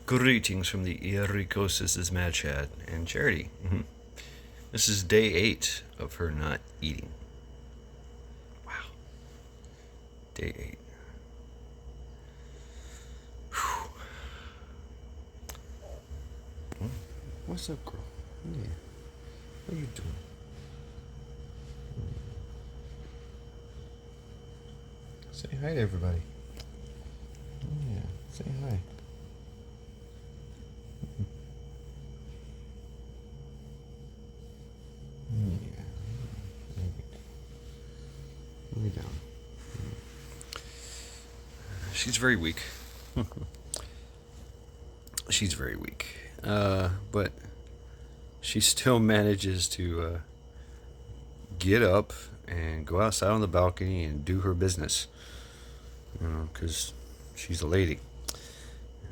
Greetings from the eerie coast. This is Mad Chad and Charity. This is day 8 of her not eating. Wow. Day 8. Whew. What's up, girl? Yeah. What are you doing? Say hi to everybody. Yeah, say hi. Yeah. Lay down. She's very weak. She's very weak. But she still manages to get up and go outside on the balcony and do her business. You know, because she's a lady.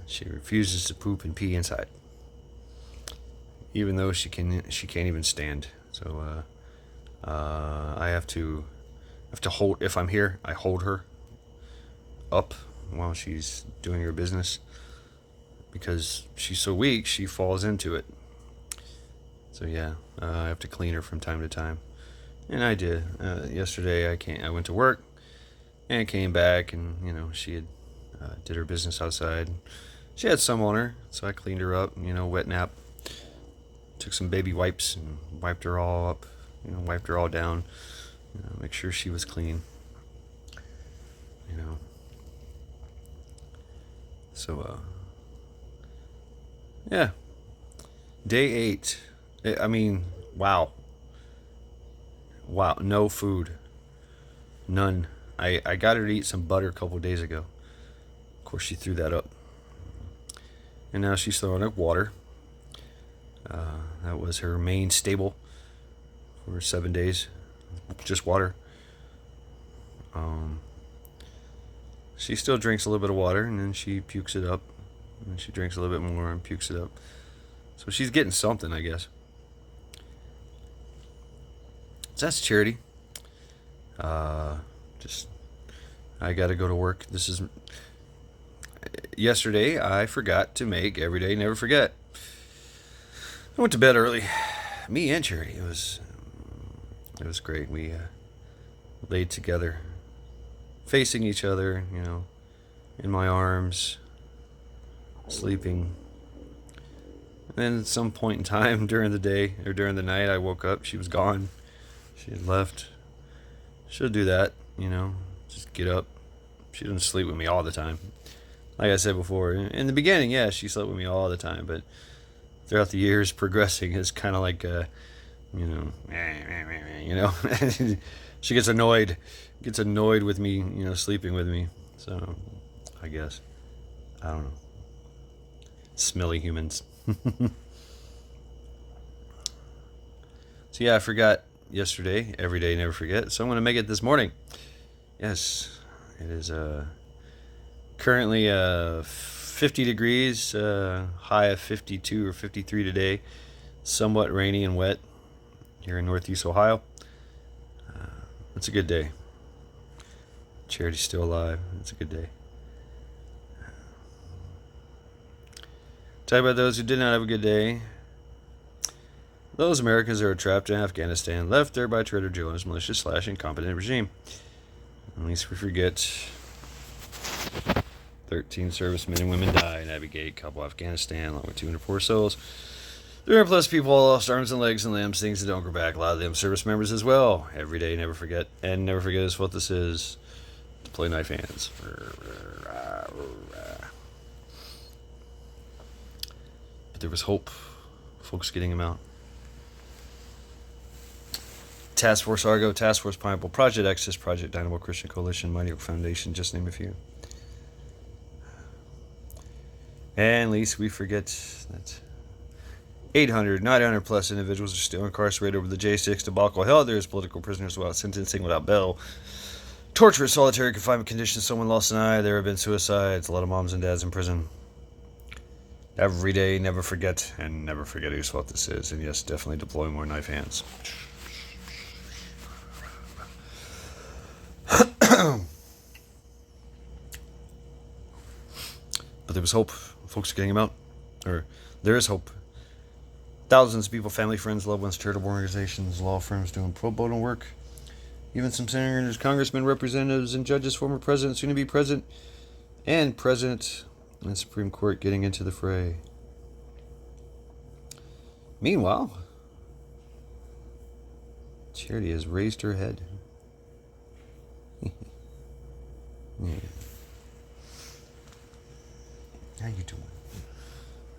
She refuses to poop and pee inside, even though she can't even stand. So I have to hold. If I'm here, I hold her up while she's doing her business, because she's so weak she falls into it. So yeah, I have to clean her from time to time, and I did. Yesterday I went to work and came back, and she had did her business outside. She had some on her, so I cleaned her up. Wet nap. Took some baby wipes and wiped her all up. Wiped her all down. Make sure she was clean. So yeah. Day 8. I mean, wow. Wow, no food. None. I got her to eat some butter a couple of days ago. Of course, she threw that up. And now she's throwing up water. That was her main staple for 7 days. Just water. She still drinks a little bit of water, and then she pukes it up. And she drinks a little bit more and pukes it up. So she's getting something, I guess. So that's Charity. Just I gotta go to work. Yesterday I forgot to make Every Day Never Forget. I went to bed early. Me and Charity. It was great. We laid together, facing each other, in my arms, sleeping. And then at some point in time during the day or during the night, I woke up. She was gone. She had left. She'll do that, just get up. She doesn't sleep with me all the time. Like I said before, in the beginning, yeah, she slept with me all the time, but throughout the years progressing, it's kind of like, she gets annoyed with me, sleeping with me. So, I guess, I don't know. Smelly humans. So yeah, I forgot yesterday. Every day, never forget. So I'm going to make it this morning. Yes, it is currently 50 degrees, high of 52 or 53 today. Somewhat rainy and wet here in Northeast Ohio. It's a good day. Charity's still alive. It's a good day. Talk about those who did not have a good day. Those Americans that are trapped in Afghanistan, left there by Trader Joe's malicious / incompetent regime. At least we forget 13 servicemen and women died in Abbey Gate, Kabul, Afghanistan, along with 200 poor souls. 300 plus people lost arms and legs and limbs, things that don't grow back. A lot of them service members as well. Every day, never forget. And never forget is what this is. To play knife hands. But there was hope. Folks getting him out. Task Force Argo, Task Force Pineapple, Project Exodus, Project Dynamo, Christian Coalition, Mighty Oak Foundation, just name a few. And at least we forget that 800, 900 plus individuals are still incarcerated over the J6 debacle. Held there as political prisoners without sentencing, without bail. Torturous solitary confinement conditions. Someone lost an eye. There have been suicides. A lot of moms and dads in prison. Every day, never forget, and never forget whose fault this is. And yes, definitely deploy more knife hands. But there was hope. Folks are getting him out. or there is hope. Thousands of people, family, friends, loved ones, charitable organizations, law firms doing pro bono work. Even some senators, congressmen, representatives, and judges, former presidents, soon to be president, and president and Supreme Court getting into the fray. Meanwhile, Charity has raised her head. Yeah. How you doing?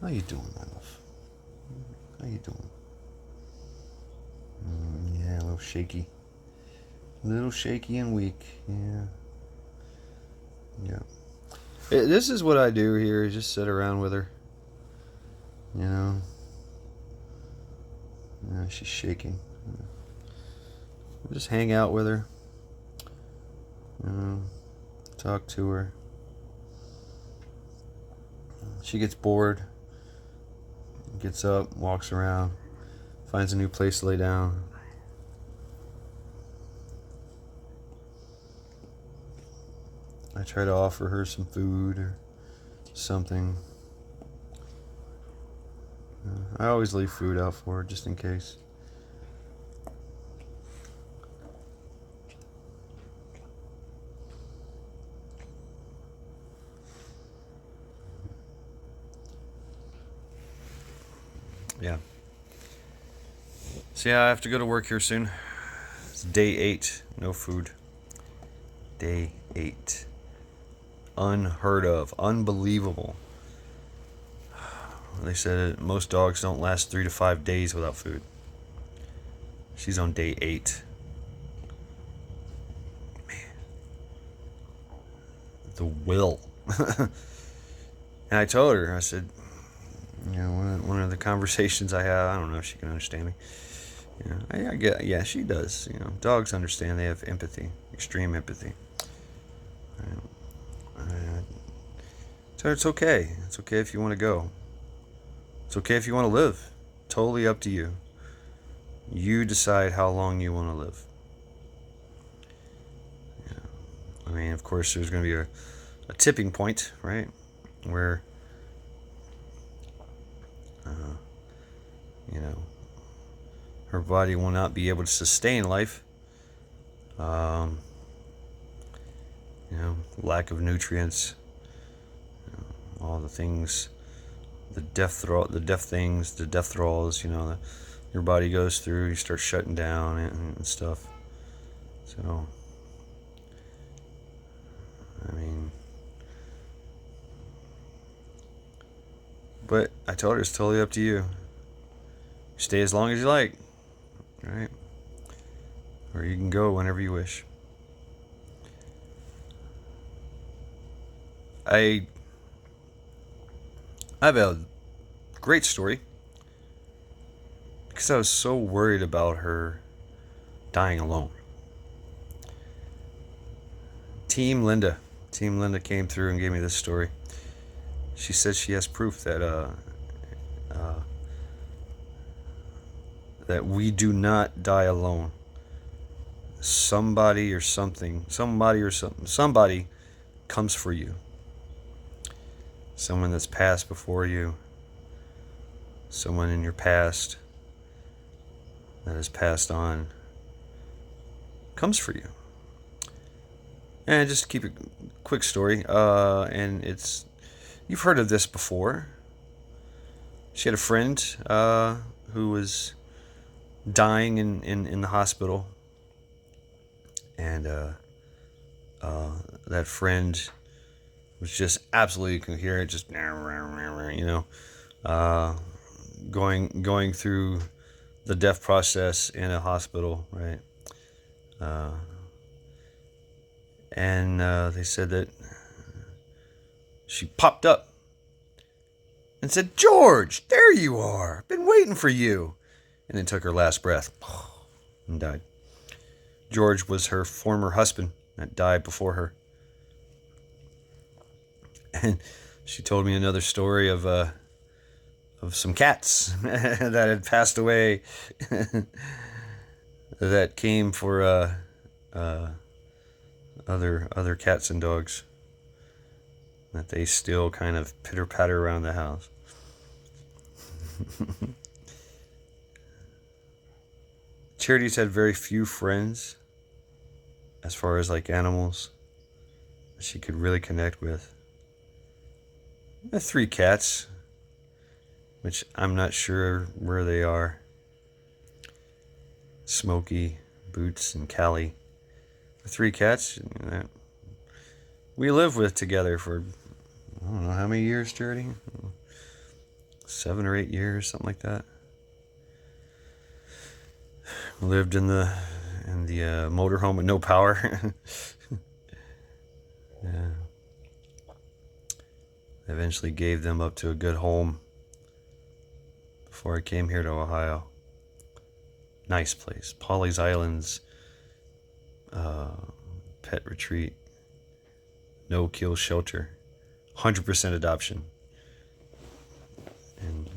How you doing, my love? How you doing? Yeah, a little shaky. A little shaky and weak. Yeah. Yeah. This is what I do here. Just sit around with her. You know. Yeah, she's shaking. Just hang out with her. You know, talk to her. She gets bored. Gets up, walks around, finds a new place to lay down. I try to offer her some food or something. I always leave food out for her just in case. Yeah. So yeah, I have to go to work here soon. It's day 8, no food. Day 8. Unheard of, unbelievable. They said most dogs don't last 3 to 5 days without food. She's on day 8. Man. The will. And I told her, I said, you know, one of the conversations I have, I don't know if she can understand me. You know, I get, yeah, she does. You know, dogs understand. They have empathy, extreme empathy. So it's okay. It's okay if you want to go. It's okay if you want to live. Totally up to you. You decide how long you want to live. Yeah. I mean, of course, there's going to be a tipping point, right? Where, you know, her body will not be able to sustain life. You know, lack of nutrients, you know, all the things, the death thralls, you know, your body goes through, you start shutting down and stuff. So, I mean, but I told her it's totally up to you. Stay as long as you like, right? Or you can go whenever you wish. I have a great story because I was so worried about her dying alone. TeamLinda came through and gave me this story. She says she has proof that that we do not die alone. Somebody comes for you. Someone that's passed before you. Someone in your past that has passed on comes for you. And just to keep it quick story, and it's, you've heard of this before. She had a friend who was dying in the hospital, and that friend was just absolutely coherent, just you know, going through the death process in a hospital, right? And they said that she popped up and said, "George, there you are. Been waiting for you." And then took her last breath and died. George was her former husband that died before her. And she told me another story of some cats that had passed away that came for other cats and dogs that they still kind of pitter patter around the house. Charity's had very few friends as far as like animals that she could really connect with. 3 cats, which I'm not sure where they are. Smokey, Boots, and Callie. 3 cats that we lived with together for, I don't know how many years, Charity? 7 or 8 years, something like that. We lived in the motorhome with no power. Yeah. I eventually gave them up to a good home before I came here to Ohio. Nice place. Pawleys Islands pet retreat. No kill shelter. 100% adoption. And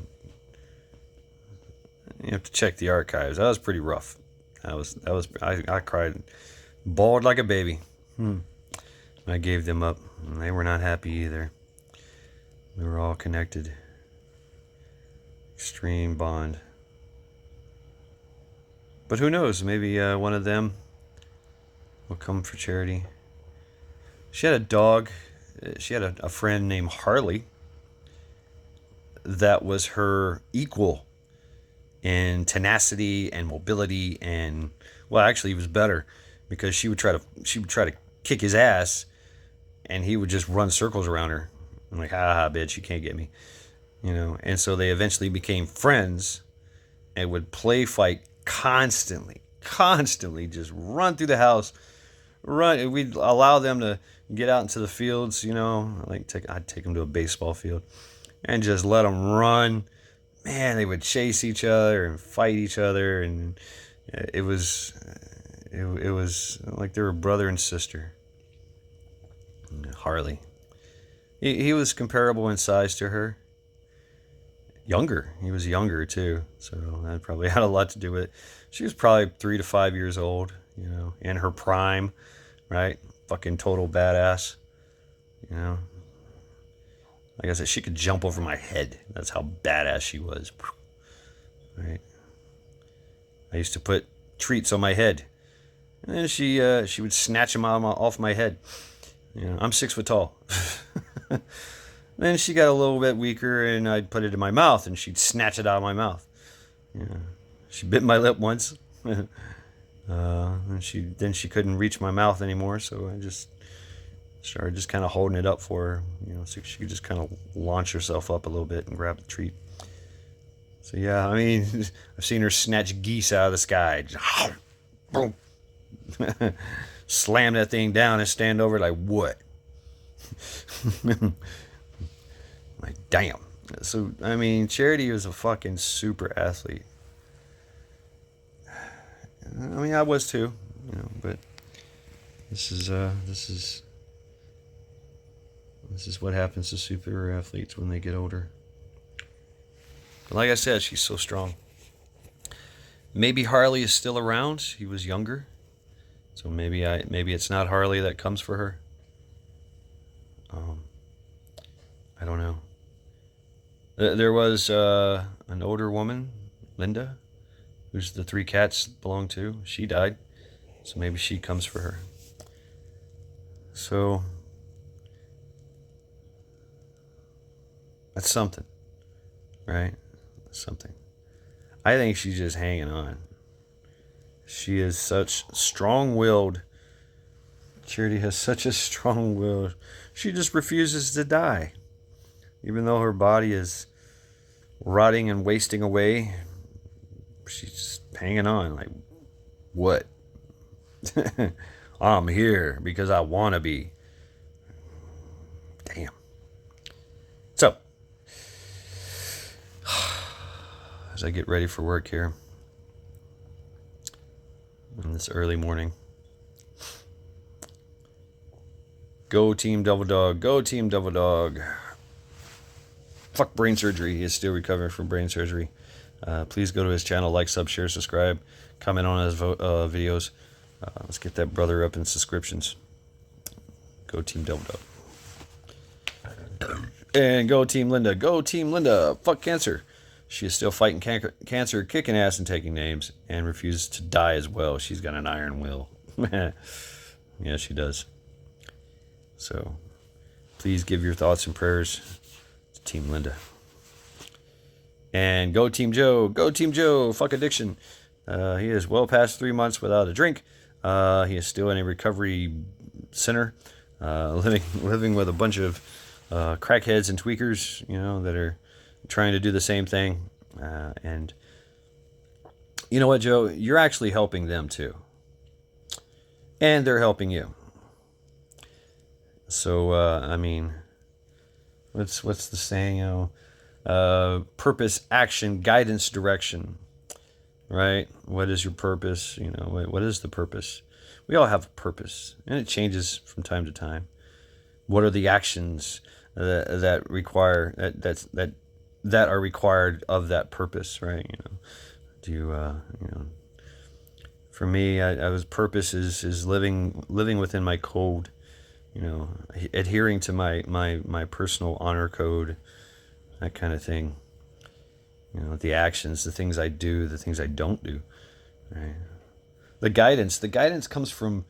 you have to check the archives. That was pretty rough. I cried, bawled like a baby. I gave them up, and they were not happy either. We were all connected. Extreme bond. But who knows? Maybe one of them will come for Charity. She had a dog. She had a friend named Harley that was her equal in tenacity and mobility, and well, actually, he was better because she would try to kick his ass, and he would just run circles around her. I'm like, ha, bitch, you can't get me, you know. And so they eventually became friends, and would play fight constantly, just run through the house, run. We'd allow them to get out into the fields, you know. I'd take them to a baseball field, and just let them run. Man, they would chase each other and fight each other, and it was like they were brother and sister. Harley. He was comparable in size to her. Younger. He was younger too, so that probably had a lot to do with it. She was probably 3 to 5 years old, you know, in her prime, right? Fucking total badass, you know. Like I said, she could jump over my head. That's how badass she was. Right? I used to put treats on my head, and then she would snatch them off my head. You know, I'm 6 foot tall. Then she got a little bit weaker, and I'd put it in my mouth, and she'd snatch it out of my mouth. Yeah. She bit my lip once. And she couldn't reach my mouth anymore, so I just started just kind of holding it up for her, you know, so she could just kind of launch herself up a little bit and grab the treat. So yeah, I mean, I've seen her snatch geese out of the sky. Just, boom. Slam that thing down and stand over it like, what? Like, damn. So, I mean, Charity was a fucking super athlete. I mean, I was too, you know, but this is what happens to super athletes when they get older. But like I said, she's so strong. Maybe Harley is still around. He was younger, so maybe it's not Harley that comes for her. I don't know. There was an older woman, Linda, who's the 3 cats belong to. She died, so maybe she comes for her. So that's something, right? That's something. I think she's just hanging on. She is such strong-willed. Charity has such a strong will. She just refuses to die. Even though her body is rotting and wasting away, she's just hanging on. Like, what? I'm here because I want to be. Damn. So, as I get ready for work here on this early morning, go Team Devildawg, go Team Devildawg. Fuck brain surgery. He is still recovering from brain surgery. Please go to his channel, like, sub, share, subscribe, comment on his videos. Let's get that brother up in subscriptions. Go Team Devildawg. And go TeamLinda. Go TeamLinda. Fuck cancer. She is still fighting cancer, kicking ass and taking names, and refuses to die as well. She's got an iron will. Yeah, she does. So please give your thoughts and prayers to Team Linda. And go Team Joe. Go Team Joe. Fuck addiction. He is well past 3 months without a drink. He is still in a recovery center, living with a bunch of crackheads and tweakers, that are trying to do the same thing. And you know what, Joe? You're actually helping them too. And they're helping you. So, what's the saying? Purpose, action, guidance, direction. Right? What is your purpose? What is the purpose? We all have a purpose, and it changes from time to time. What are the actions that are required of that purpose? Right? Do you for me, I was purpose is living within my code. Adhering to my personal honor code, that kind of thing. The actions, the things I do, the things I don't do. Right? The guidance comes from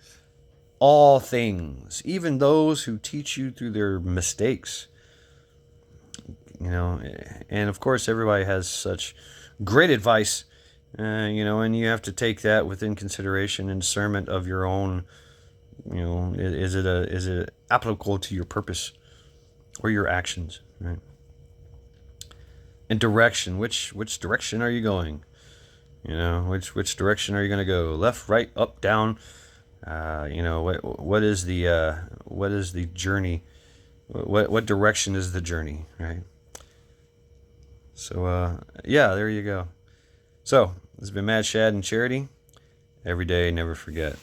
all things, even those who teach you through their mistakes. And of course, everybody has such great advice, and you have to take that within consideration and discernment of your own. Is it applicable to your purpose or your actions, right? And direction, which direction are you going? Which direction are you going to go? Left, right, up, down? What is the journey? What direction is the journey, right? So yeah, there you go. So this has been Mad Shad and Charity. Every day, never forget.